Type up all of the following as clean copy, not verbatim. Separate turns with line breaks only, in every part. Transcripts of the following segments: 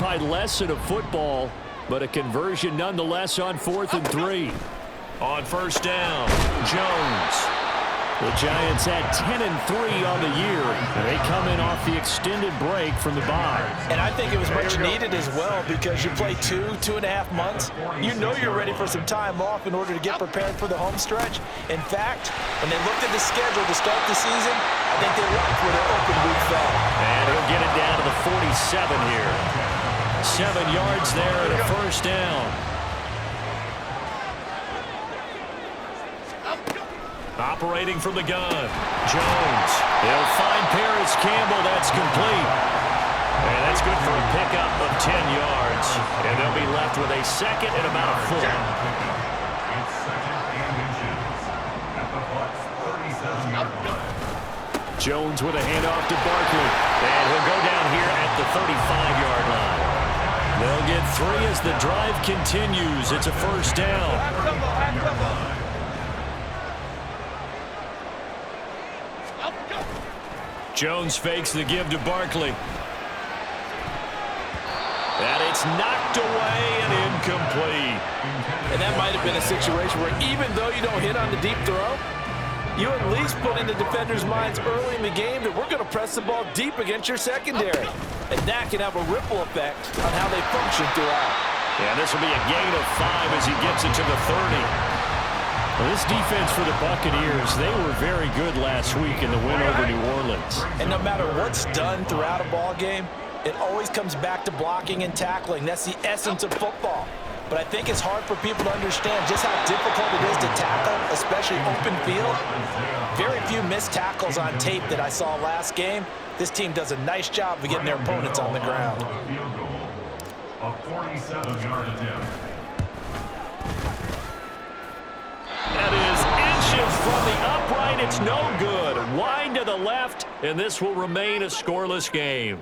occupied lesson of football, but a conversion nonetheless on 4th and 3. On first down, Jones. The Giants had 10 and 3 on the year, and they come in off the extended break from the bye.
And I think it was much needed as well because you play 2.5 months. You know you're ready for some time off in order to get prepared for the home stretch. In fact, when they looked at the schedule to start the season, I think they liked where their open week fell.
And he'll get it down to the 47 here. 7 yards there and a first down. Operating from the gun, Jones. They'll find Paris Campbell. That's complete. And that's good for a pickup of 10 yards. And they'll be left with a second and about a foot. Jones with a handoff to Barkley. And he'll go down here at the 35-yard line. They'll get 3 as the drive continues. It's a first down. Jones fakes the give to Barkley. And it's knocked away and incomplete.
And that might have been a situation where even though you don't hit on the deep throw, you at least put in the defenders' minds early in the game that we're going to press the ball deep against your secondary. And that can have a ripple effect on how they function throughout.
Yeah, this will be a gain of 5 as he gets it to the 30. Well, this defense for the Buccaneers, they were very good last week in the win over New Orleans.
And no matter what's done throughout a ball game, it always comes back to blocking and tackling. That's the essence of football. But I think it's hard for people to understand just how difficult it is to tackle, especially open field. Very few missed tackles on tape that I saw last game. This team does a nice job of getting their opponents on the ground.
A 47-yard attempt.
That is inches from the upright. It's no good. Wide to the left, and this will remain a scoreless game.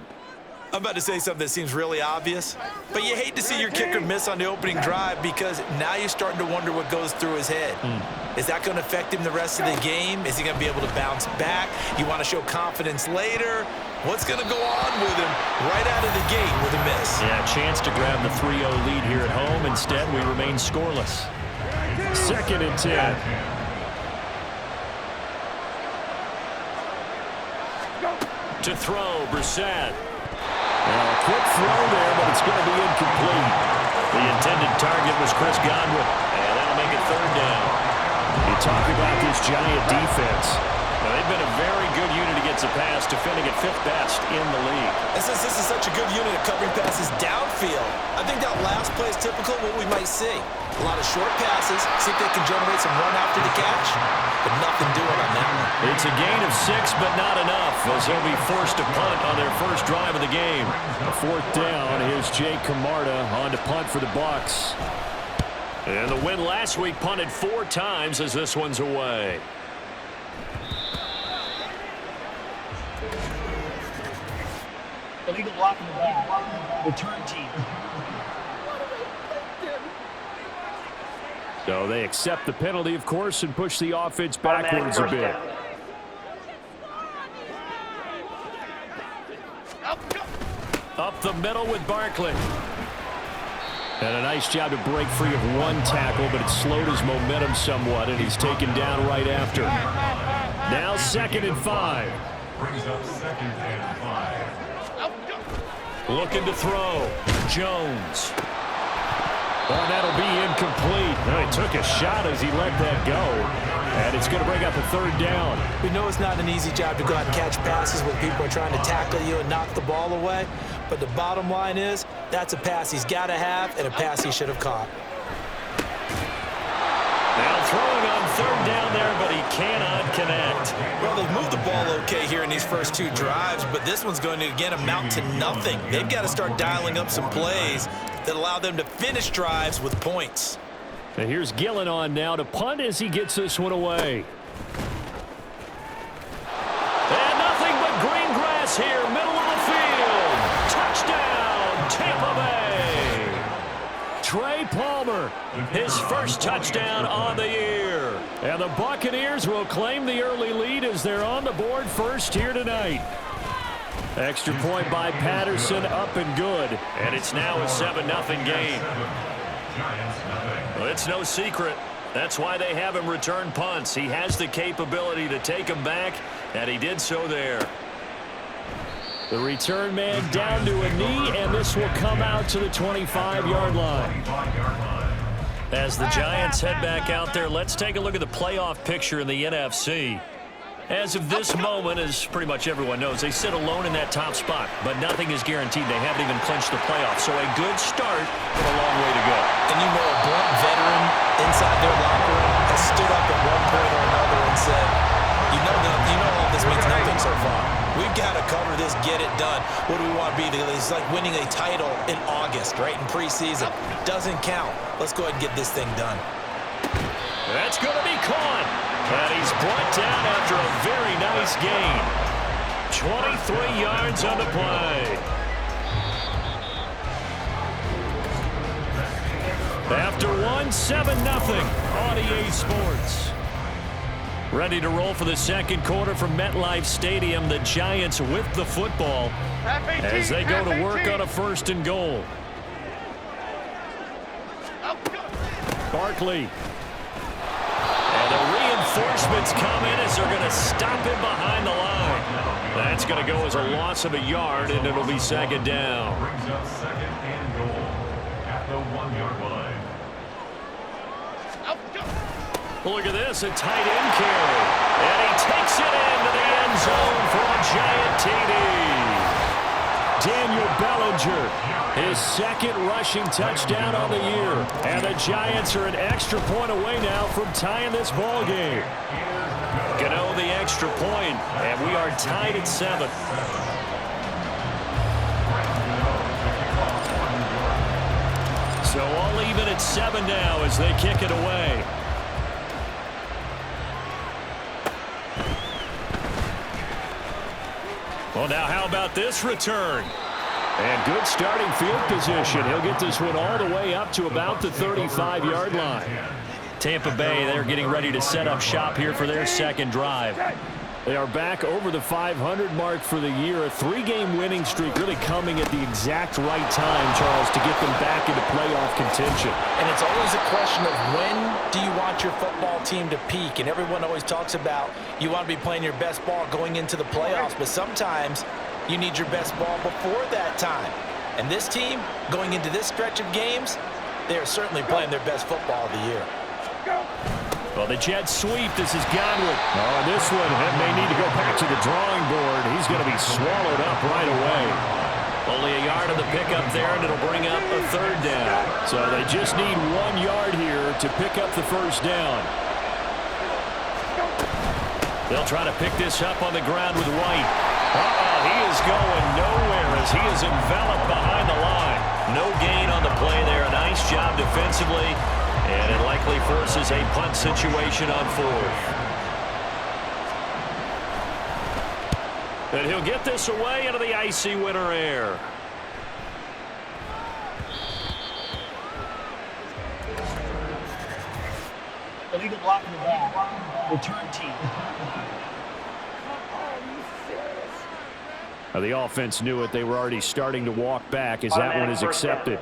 I'm about to say something that seems really obvious, but you hate to see your kicker miss on the opening drive because now you're starting to wonder what goes through his head. Is that going to affect him the rest of the game? Is he going to be able to bounce back? You want to show confidence later? What's going to go on with him right out of the gate with a miss?
Yeah, chance to grab the 3-0 lead here at home. Instead, we remain scoreless. 2nd and 10. To throw, Brissett. A quick throw there, but it's going to be incomplete. The intended target was Chris Godwin, and that'll make it 3rd down. You talk about this Giant defense. Now, they've been a very good unit against the pass, defending at 5th best in the league.
And since this is such a good unit of covering passes downfield, I think that last play is typical of what we might see. A lot of short passes, see if they can generate some run after the catch, but nothing doing on that one.
It's a gain of 6, but not enough, as they'll be forced to punt on their first drive of the game. A 4th down, here's Jake Camarda on to punt for the Bucs. And the win last week punted 4 times as this one's away.
Illegal block in the back. Return team.
So they accept the penalty, of course, and push the offense backwards a bit. Up the middle with Barkley. And a nice job to break free of one tackle, but it slowed his momentum somewhat, and he's taken down right after. Now 2nd and 5.
Brings up 2nd and 5.
Looking to throw. Jones. Well, that'll be incomplete. Well, he took a shot as he let that go. And it's going to bring up a 3rd down.
We know it's not an easy job to go out and catch passes when people are trying to tackle you and knock the ball away. But the bottom line is, that's a pass he's got to have and a pass he should have caught.
Now throwing on 3rd down there, but he cannot connect.
Well, they've moved the ball okay here in these first 2 drives, but this one's going to, again, amount to nothing. They've got to start dialing up some plays that allow them to finish drives with points.
And here's Gillen on now to punt as he gets this one away. And nothing but green grass here, middle of the field. Touchdown, Tampa Bay. Trey Palmer, his first touchdown on the year. And the Buccaneers will claim the early lead as they're on the board first here tonight. Extra point by Patterson, up and good. And it's now a 7-0 game. Well, it's no secret. That's why they have him return punts. He has the capability to take them back, and he did so there. The return man down to a knee, and this will come out to the 25-yard line. As the Giants head back out there, let's take a look at the playoff picture in the NFC. As of this moment, as pretty much everyone knows, they sit alone in that top spot, but nothing is guaranteed. They haven't even clinched the playoffs, so a good start, but a long way to go.
And you know, a blunt veteran inside their locker room has stood up at one point or another and said, you know all this means nothing so far. We've got to cover this, get it done. What do we want to be? It's like winning a title in August, right, in preseason. Doesn't count. Let's go ahead and get this thing done.
That's going to be caught. And he's brought down after a very nice gain. 23 yards on the play. After one, 7-0 on EA Sports. Ready to roll for the second quarter from MetLife Stadium. The Giants with the football as they go to work on a 1st and goal. Barkley. And the reinforcements come in as they're going to stop him behind the line. That's going to go as a loss of a yard, and it'll be 2nd down.
Brings up 2nd and goal at the 1-yard line.
Look at this, a tight end carry. And he takes it into the end zone for a giant TD. Daniel Bellinger, his 2nd rushing touchdown on the year. And the Giants are an extra point away now from tying this ball game. Gano the extra point, and we are tied at 7. So all even at 7 now as they kick it away. Well, now how about this return? And good starting field position. He'll get this one all the way up to about the 35-yard line. Tampa Bay, they're getting ready to set up shop here for their 2nd drive. They are back over the 500 mark for the year. A 3-game winning streak really coming at the exact right time, Charles, to get them back into playoff contention.
And it's always a question of when do you want your football team to peak? And everyone always talks about you want to be playing your best ball going into the playoffs, but sometimes you need your best ball before that time. And this team, going into this stretch of games, they are certainly playing their best football of the year.
Well, the jet sweep, this is Godwin. Oh, this one may need to go back to the drawing board. He's going to be swallowed up right away. Only a yard of the pickup there, and it'll bring up a 3rd down. So they just need 1 yard here to pick up the 1st down. They'll try to pick this up on the ground with White. He is going nowhere as he is enveloped behind the line. No gain on the play there. A nice job defensively. And it likely forces a punt situation on 4th. And he'll get this away into the icy winter air.
Illegal block in the ball. Return team.
Now, the offense knew it. They were already starting to walk back as that one is accepted.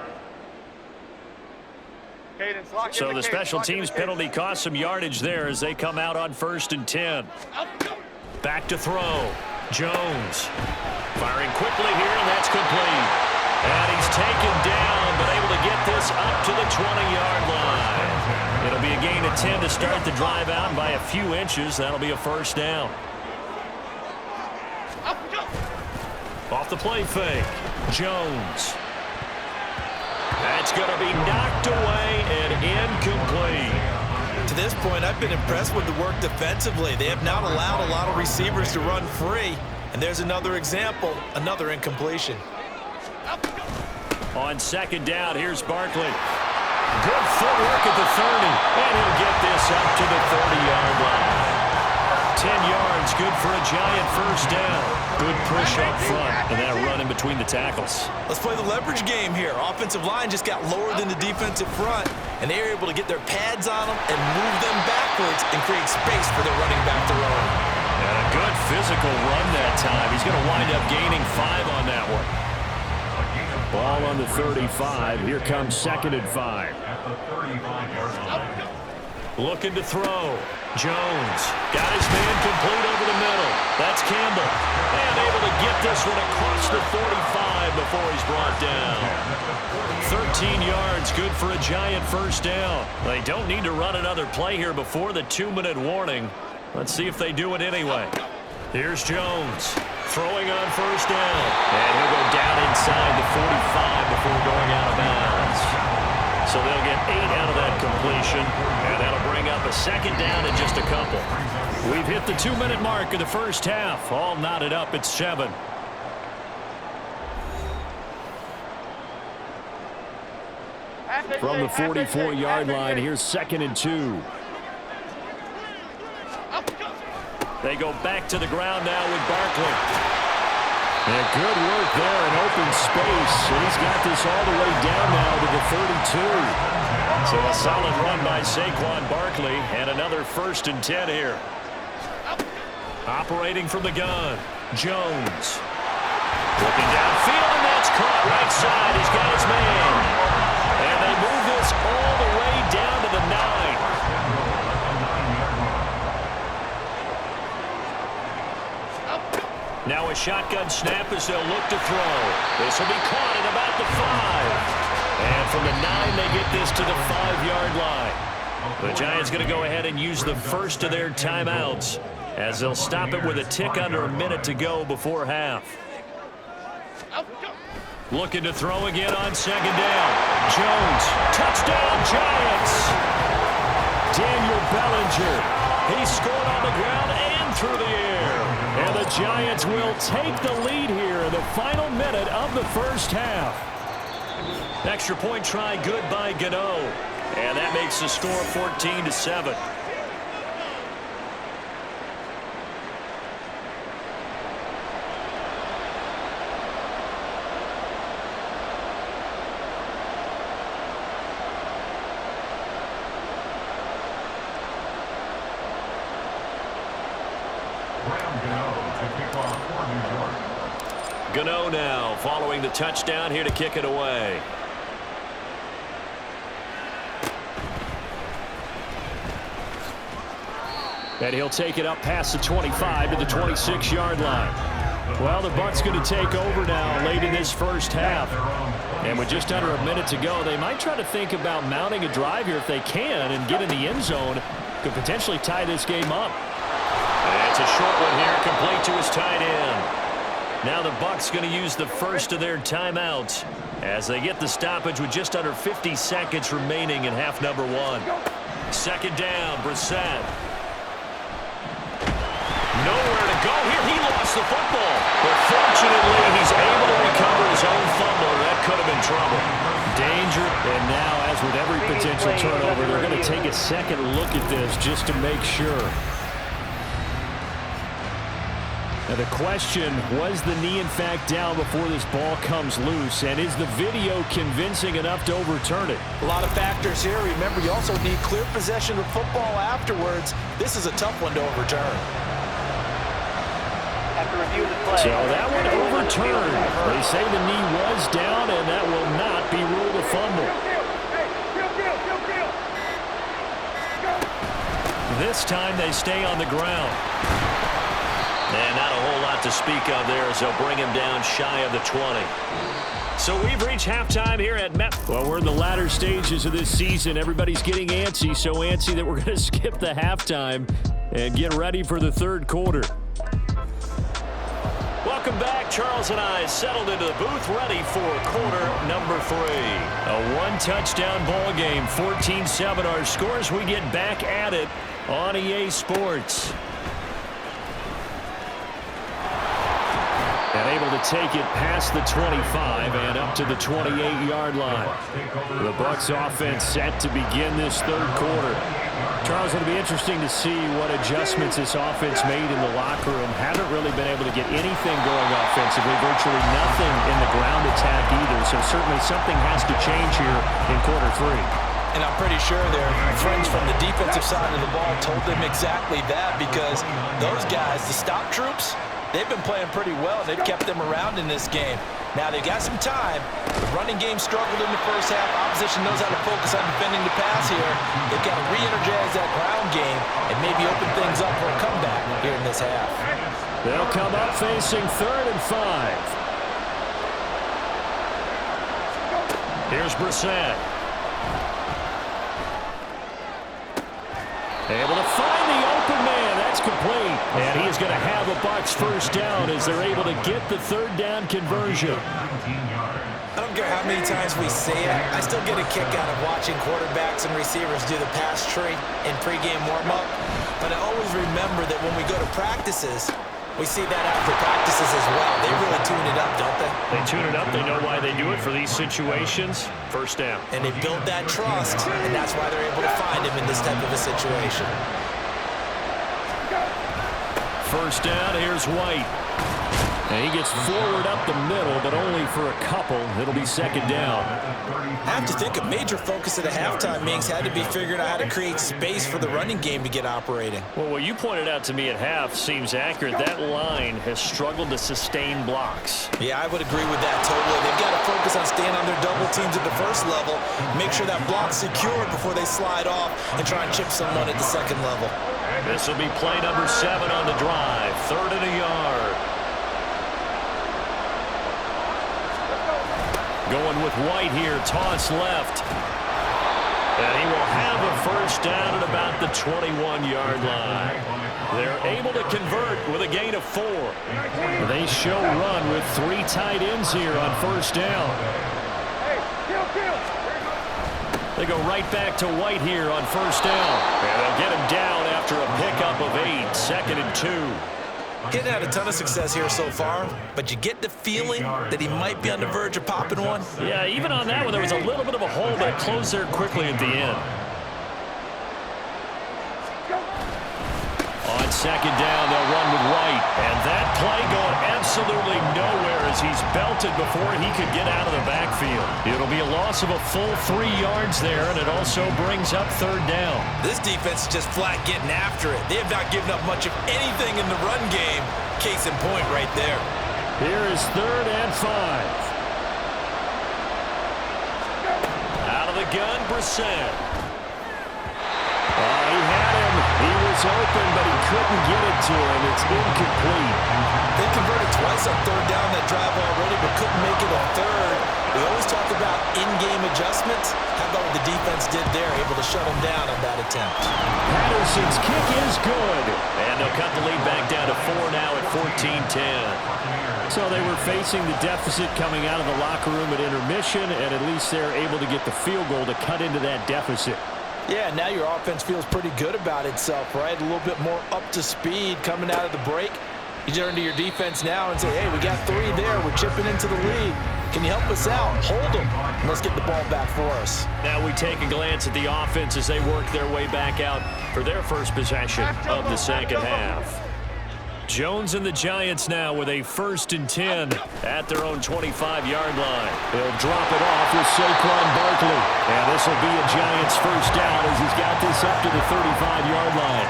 So the special teams penalty cost some yardage there as they come out on 1st and 10. Back to throw. Jones firing quickly here, and that's complete. And he's taken down, but able to get this up to the 20-yard line. It'll be a gain of 10 to start the drive out, and by a few inches, that'll be a 1st down. Off the play fake. Jones. That's going to be knocked away and incomplete.
To this point, I've been impressed with the work defensively. They have not allowed a lot of receivers to run free. And there's another example, another incompletion.
On 2nd down, here's Barkley. Good footwork at the 30, and he'll get this up to the 30-yard line. 10 yards, good for a giant 1st down. Good push up front, and that run in between the tackles.
Let's play the leverage game here. Offensive line just got lower than the defensive front, and they were able to get their pads on them and move them backwards and create space for their running back to run.
And a good physical run that time. He's going to wind up gaining 5 on that one. Ball on the 35. Here comes 2nd and 5. Looking to throw. Jones got his man complete over the middle. That's Campbell. And able to get this one across the 45 before he's brought down. 13 yards, good for a Giant first down. They don't need to run another play here before the 2-minute warning. Let's see if they do it anyway. Here's Jones throwing on first down. And he'll go down inside the 45 before going out of bounds. So they'll get 8 out of that completion, and that'll bring up a 2nd down in just a couple. We've hit the 2-minute mark of the first half. All knotted up at 7. From the 44-yard line, here's 2nd and 2. They go back to the ground now with Barkley. And good work there in open space. He's got this all the way down now to the 32. So a solid run by Saquon Barkley and another 1st and 10 here. Operating from the gun, Jones. Looking downfield, and that's caught right side. He's got his man. And they move this all the way down to the 9. Now a shotgun snap as they'll look to throw. This will be caught at about the 5. And from the 9, they get this to the 5-yard line. The Giants going to go ahead and use the first of their timeouts as they'll stop it with a tick under a minute to go before half. Looking to throw again on 2nd down. Jones, touchdown Giants. Daniel Bellinger, he scored on the ground and through the air. And the Giants will take the lead here in the final minute of the first half. Extra point try good by Gano. And that makes the score 14-7. Gano now following the touchdown here to kick it away. And he'll take it up past the 25 to the 26-yard line. Well, the Bucs going to take over now late in this first half. And with just under a minute to go, they might try to think about mounting a drive here if they can and get in the end zone. Could potentially tie this game up. And it's a short one here, complete to his tight end. Now the Bucs going to use the first of their timeouts as they get the stoppage with just under 50 seconds remaining in half number 1. 2nd down, Brissett. Nowhere to go here. He lost the football. But fortunately, he's able to recover his own fumble. That could have been trouble. Danger. And now, as with every potential turnover, they're going to take a second look at this just to make sure. Now the question, was the knee in fact down before this ball comes loose? And is the video convincing enough to overturn it?
A lot of factors here. Remember, you also need clear possession of football afterwards. This is a tough one to overturn.
After review the play.
So that one overturned. They say the knee was down, and that will not be ruled a fumble. This time they stay on the ground. And not a whole lot to speak of there as they'll bring him down shy of the 20. So we've reached halftime here at Met. Well, we're in the latter stages of this season. Everybody's getting antsy, so antsy that we're going to skip the halftime and get ready for the third quarter. Welcome back. Charles and I settled into the booth ready for quarter number 3. A one-touchdown ball game, 14-7 our scores. We get back at it on EA Sports. And able to take it past the 25 and up to the 28-yard line. The Bucs offense set to begin this third quarter. Charles, it'll be interesting to see what adjustments this offense made in the locker room. Haven't really been able to get anything going offensively, virtually nothing in the ground attack either. So certainly something has to change here in quarter 3.
And I'm pretty sure their friends from the defensive side of the ball told them exactly that, because those guys, the stop troops, they've been playing pretty well. They've kept them around in this game. Now, they've got some time. The running game struggled in the first half. Opposition knows how to focus on defending the pass here. They've got to re-energize that ground game and maybe open things up for a comeback here in this half.
They'll come up facing 3rd and 5. Here's Brissett. Able to find the open man. That's complete. And he is going to have a Bucs first down as they're able to get the 3rd down conversion.
I don't care how many times we say it, I still get a kick out of watching quarterbacks and receivers do the pass tree in pregame warm-up. But I always remember that when we go to practices, we see that after practices as well. They really tune it up, don't they?
They tune it up. They know why they do it for these situations. First down.
And they build that trust, and that's why they're able to find him in this type of a situation.
First down, here's White. And he gets forward up the middle, but only for a couple. It'll be 2nd down.
I have to think a major focus at the halftime meetings had to be figuring out how to create space for the running game to get operating.
Well, what you pointed out to me at half seems accurate. That line has struggled to sustain blocks.
Yeah, I would agree with that totally. They've got to focus on staying on their double teams at the first level, make sure that block's secured before they slide off and try and chip someone at the 2nd level.
This will be play number 7 on the drive. 3rd and a yard. Going with White here, toss left. And he will have a first down at about the 21-yard line. They're able to convert with a gain of 4. They show run with 3 tight ends here on first down. They go right back to White here on first down. And they'll get him down after a pickup of 8, 2nd and 2.
Getting had a ton of success here so far, but you get the feeling that he might be on the verge of popping one.
Yeah, even on that one, there was a little bit of a hole, but it closed there quickly at the end. On 2nd down, they'll run with White. And that play going absolutely nowhere as he's belted before he could get out of the backfield. It'll be a loss of a full 3 yards there, and it also brings up 3rd down.
This defense is just flat getting after it. They have not given up much of anything in the run game. Case in point right there.
Here is 3rd and 5. Out of the gun, Brissett. He had him. He was open, but he couldn't get it to him. It's incomplete.
They converted twice on 3rd down that drive already, but couldn't make it a 3rd. We always talk about in-game adjustments. How about what the defense did there, able to shut him down on that attempt.
Patterson's kick is good. And they'll cut the lead back down to 4 now at 14-10. So they were facing the deficit coming out of the locker room at intermission, and at least they're able to get the field goal to cut into that deficit.
Yeah, now your offense feels pretty good about itself, right? A little bit more up to speed coming out of the break. You turn to your defense now and say, hey, we got 3 there. We're chipping into the lead. Can you help us out? Hold them. And let's get the ball back for us.
Now we take a glance at the offense as they work their way back out for their first possession of the 2nd half. Jones and the Giants now with a 1st and 10 at their own 25-yard line. They'll drop it off with Saquon Barkley. And this will be a Giants first down as he's got this up to the 35-yard line.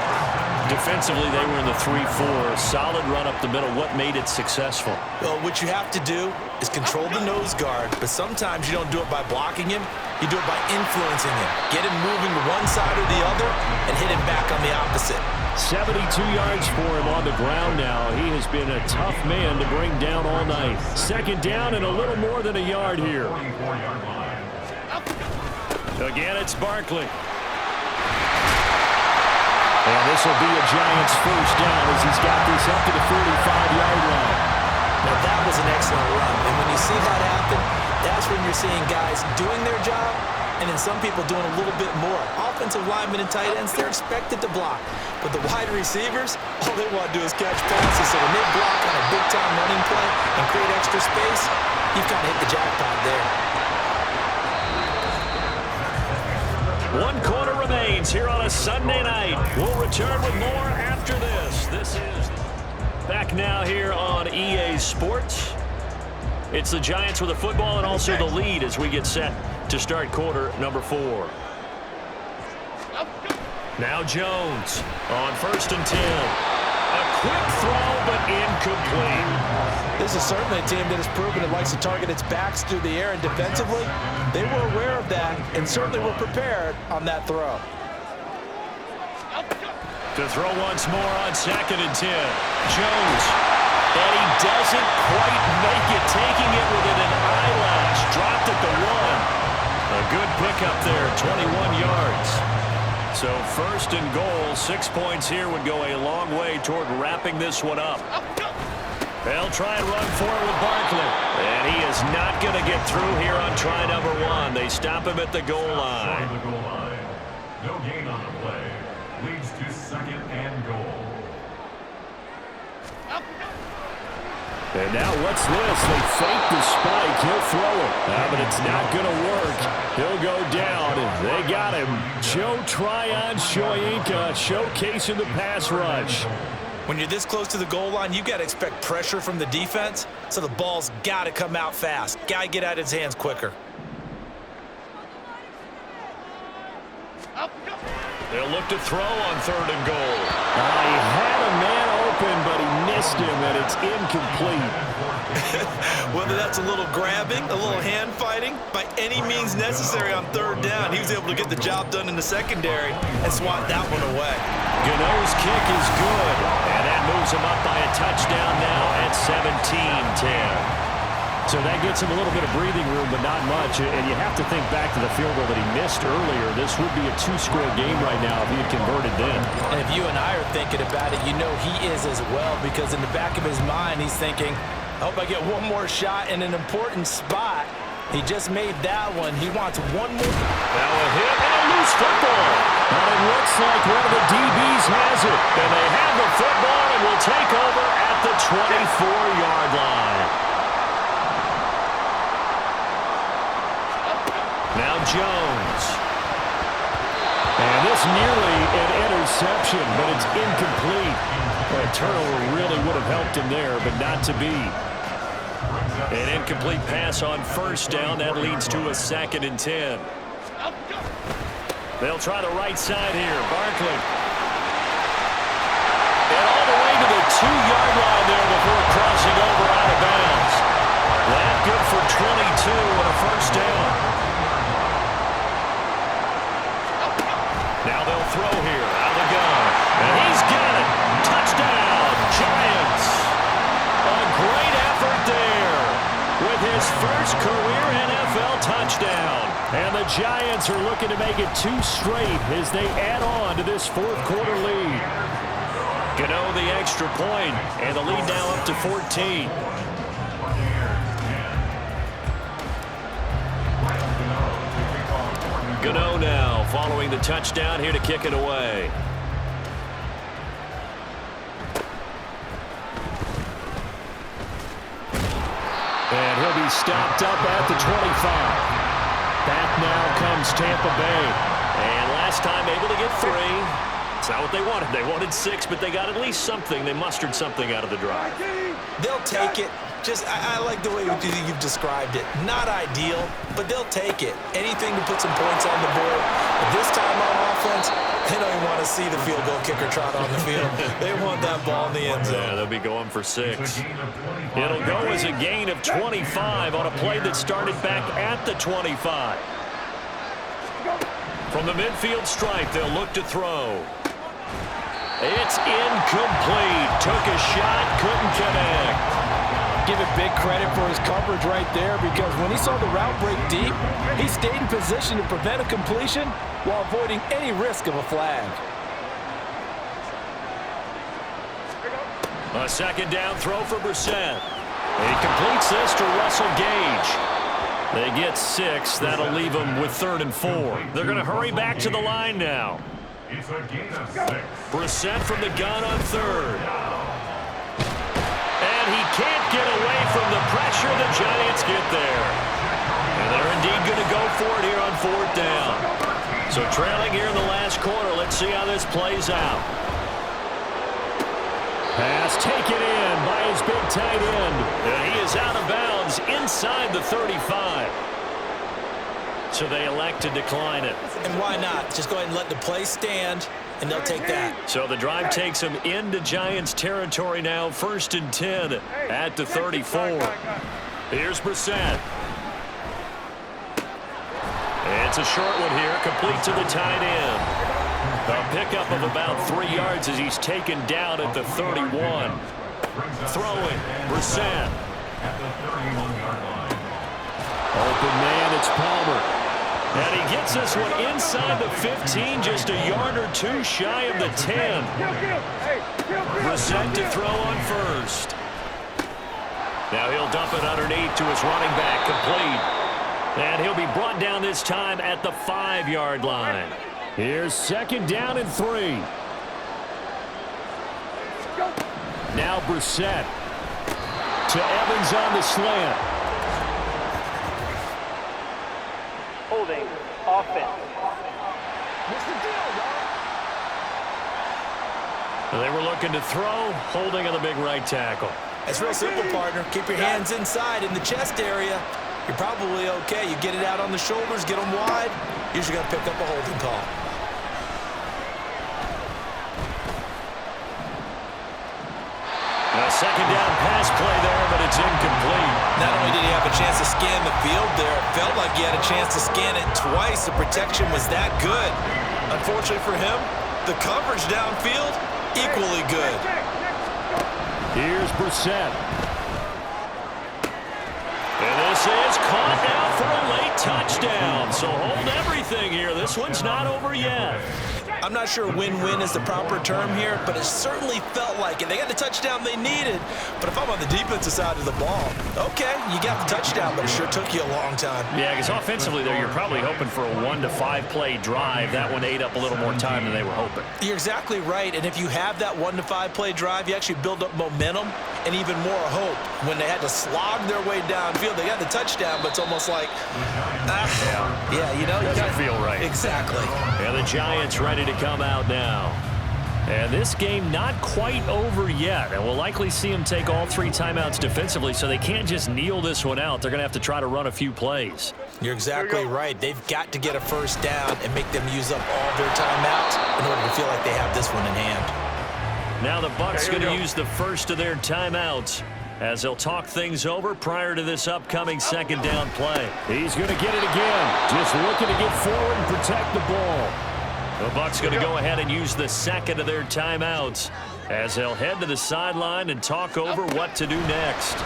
Defensively, they were in the 3-4. Solid run up the middle. What made it successful?
Well, what you have to do is control the nose guard, but sometimes you don't do it by blocking him. You do it by influencing him. Get him moving to one side or the other and hit him back on the opposite.
72 yards for him on the ground now. He has been a tough man to bring down all night. 2nd down and a little more than a yard here. Again, it's Barkley. And this will be a Giants first down as he's got this up to the 45-yard line.
Now that was an excellent run. And when you see that happen, that's when you're seeing guys doing their job and then some people doing a little bit more. Offensive linemen and tight ends, they're expected to block. But the wide receivers, all they want to do is catch passes. So when they block on a big-time running play and create extra space, you've kind of hit the jackpot there.
1 quarter remains here on a Sunday night. We'll return with more after this. This is back now here on EA Sports. It's the Giants with the football and also the lead as we get set to start quarter number 4. Now Jones on 1st and 10. A quick throw, but incomplete.
This is certainly a team that has proven it likes to target its backs through the air, and defensively, they were aware of that and certainly were prepared on that throw.
To throw once more on 2nd and 10. Jones. And he doesn't quite make it, taking it within an eyelash. Dropped at the 1. A good pickup there, 21 yards. So 1st and goal, 6 points here would go a long way toward wrapping this one up. They'll try and run forward with Barkley. And he is not going to get through here on try number 1. They stop him at the goal line.
No gain on the play. Leads to 2nd and goal.
And now what's this? They fake the spike. He'll throw it. But it's not going to work. He'll go down. They got him. Joe Tryon-Shoyinka showcasing the pass rush.
When you're this close to the goal line, you've got to expect pressure from the defense, so the ball's got to come out fast. Got to get out of his hands quicker.
They'll look to throw on 3rd and goal. He had a man open, but he missed him, and it's incomplete.
Whether that's a little grabbing, a little hand fighting, by any means necessary on 3rd down, he was able to get the job done in the secondary and swat that one away.
Gano's kick is good, and that moves him up by a touchdown now at 17-10. So that gets him a little bit of breathing room, but not much. And you have to think back to the field goal that he missed earlier. This would be a 2-score game right now if he had converted then.
And if you and I are thinking about it, you know he is as well, because in the back of his mind, he's thinking, I hope I get one more shot in an important spot. He just made that one. He wants one more.
Now a hit and a loose football. And it looks like one of the DBs has it. And they have the football and will take over at the 24-yard line. Now Jones. And this nearly an interception, but it's incomplete. A turnover really would have helped him there, but not to be. An incomplete pass on 1st down. That leads to a 2nd and 10. They'll try the right side here. Barkley. And all the way to the 2-yard line there before crossing over out of bounds. That good for 22 and a 1st down. Now they'll throw here out of the gun. And he's got it. Touchdown, Giants. A great effort there with his first career NFL touchdown. And the Giants are looking to make it 2 straight as they add on to this 4th quarter lead. Gano the extra point, and the lead now up to 14. Gano now following the touchdown here to kick it away. And he'll be stopped up at the 25. Back now comes Tampa Bay. And last time able to get 3. It's not what they wanted. They wanted 6, but they got at least something. They mustered something out of the drive.
They'll take it. Just, I like the way you've described it. Not ideal, but they'll take it. Anything to put some points on the board. But this time on offense, they don't even want to see the field goal kicker trot on the field. They want that ball in the end zone.
Yeah, they'll be going for 6. It'll go as a gain of 25 on a play that started back at the 25. From the midfield stripe, they'll look to throw. It's incomplete. Took a shot, couldn't connect.
Give it big credit for his coverage right there, because when he saw the route break deep, he stayed in position to prevent a completion while avoiding any risk of a flag.
A 2nd down throw for Brissett. He completes this to Russell Gage. They get 6. That'll leave them with 3rd and 4. They're going to hurry back to the line now.
It's a gain of 6.
Brissett from the gun on 3rd. And he can't get away from the pressure. The Giants get there. And they're indeed going to go for it here on 4th down. So trailing here in the last quarter. Let's see how this plays out. Pass taken in by his big tight end. And he is out of bounds inside the 35. So they elect to decline it.
And why not? Just go ahead and let the play stand. and they'll take that.
So the drive takes them into Giants territory now, 1st and 10 at the 34. Here's Brissett. It's a short one here, complete to the tight end. A pickup of about 3 yards as he's taken down at the 31. Throwing, Brissett.
At the 31-yard line.
Open man, it's Palmer. And he gets this one inside the 15, just a yard or two shy of the 10. Brissett to throw on first. Now he'll dump it underneath to his running back, complete. And he'll be brought down this time at the 5-yard line. Here's 2nd down and 3. Now Brissett to Evans on the slant.
Holding offense.
They were looking to throw, holding on the big right tackle.
It's real simple, partner. Keep your hands inside in the chest area. You're probably okay. You get it out on the shoulders, get them wide. Usually got to pick up a holding call.
A 2nd down pass play there, but it's incomplete.
Not only did he have a chance to scan the field there, it felt like he had a chance to scan it twice. The protection was that good. Unfortunately for him, the coverage downfield, equally good.
Here's Brissett. And this is caught now for a late touchdown. So hold everything here. This one's not over yet.
I'm not sure win-win is the proper term here, but it certainly felt like it. They got the touchdown they needed, but if I'm on the defensive side of the ball, okay, you got the touchdown, but it sure took you a long time.
Yeah, because offensively, though, you're probably hoping for a 1 to 5 play drive. That one ate up a little more time than they were hoping.
You're exactly right, and if you have that 1 to 5 play drive, you actually build up momentum and even more hope. When they had to slog their way downfield, they got the touchdown, but it's almost like, yeah, you know, you
doesn't feel right.
Exactly.
And the Giants ready to come out now. And this game not quite over yet. And we'll likely see them take all 3 timeouts defensively, so they can't just kneel this one out. They're going to have to try to run a few plays.
You're exactly right. They've got to get a 1st down and make them use up all their timeouts in order to feel like they have this one in hand.
Now the Bucs going to use the first of their timeouts as they'll talk things over prior to this upcoming 2nd down play. He's going to get it again. Just looking to get forward and protect the ball. The Bucs going to go ahead and use the 2nd of their timeouts as they'll head to the sideline and talk over what to do next.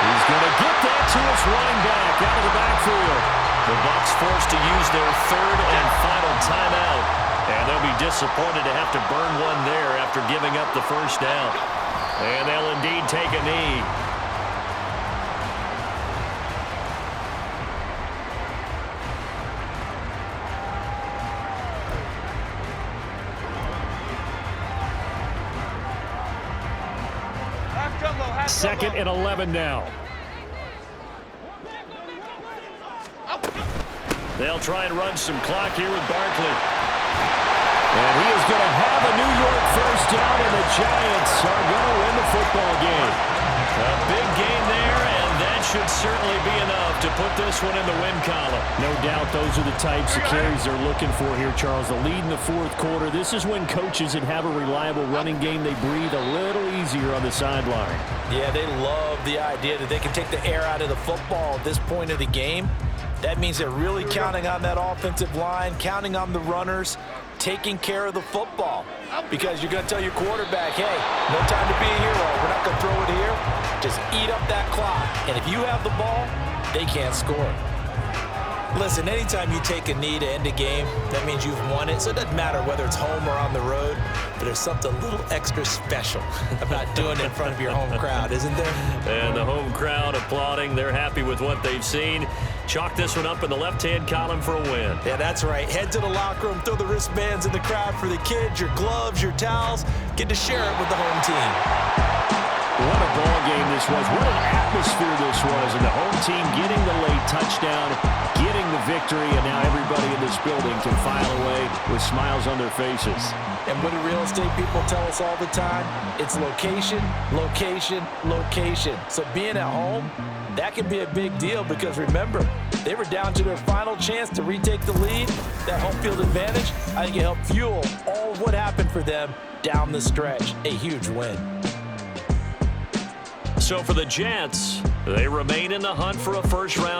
He's going to get that to his running back out of the backfield. The Bucs forced to use their 3rd and final timeout. And they'll be disappointed to have to burn one there after giving up the 1st down. And they'll indeed take a knee. Second and 11 now. They'll try and run some clock here with Barkley. And he is going to have a New York 1st down, and the Giants are going to win the football game. A big game there, and that should certainly be enough to put this one in the win column.
No doubt those are the types of carries they're looking for here, Charles. The lead in the 4th quarter. This is when coaches that have a reliable running game, they breathe a little easier on the sideline.
Yeah, they love the idea that they can take the air out of the football at this point of the game. That means they're really counting on that offensive line, counting on the runners, taking care of the football. Because you're going to tell your quarterback, hey, no time to be a hero. We're not going to throw it here. Just eat up that clock. And if you have the ball, they can't score. Listen, anytime you take a knee to end a game, that means you've won it. So it doesn't matter whether it's home or on the road, but there's something a little extra special about doing it in front of your home crowd, isn't there?
And the home crowd applauding. They're happy with what they've seen. Chalk this one up in the left-hand column for a win.
Yeah, that's right. Head to the locker room, throw the wristbands in the crowd for the kids, your gloves, your towels. Get to share it with the home team.
What a ball game this was. What an atmosphere this was. And the home team getting the late touchdown, getting the victory, and now everybody in this building can file away with smiles on their faces.
And what do real estate people tell us all the time? It's location, location, location. So being at home, that can be a big deal because remember, they were down to their final chance to retake the lead. That home field advantage, I think it helped fuel all of what happened for them down the stretch. A huge win.
So for the Jets, they remain in the hunt for a first-round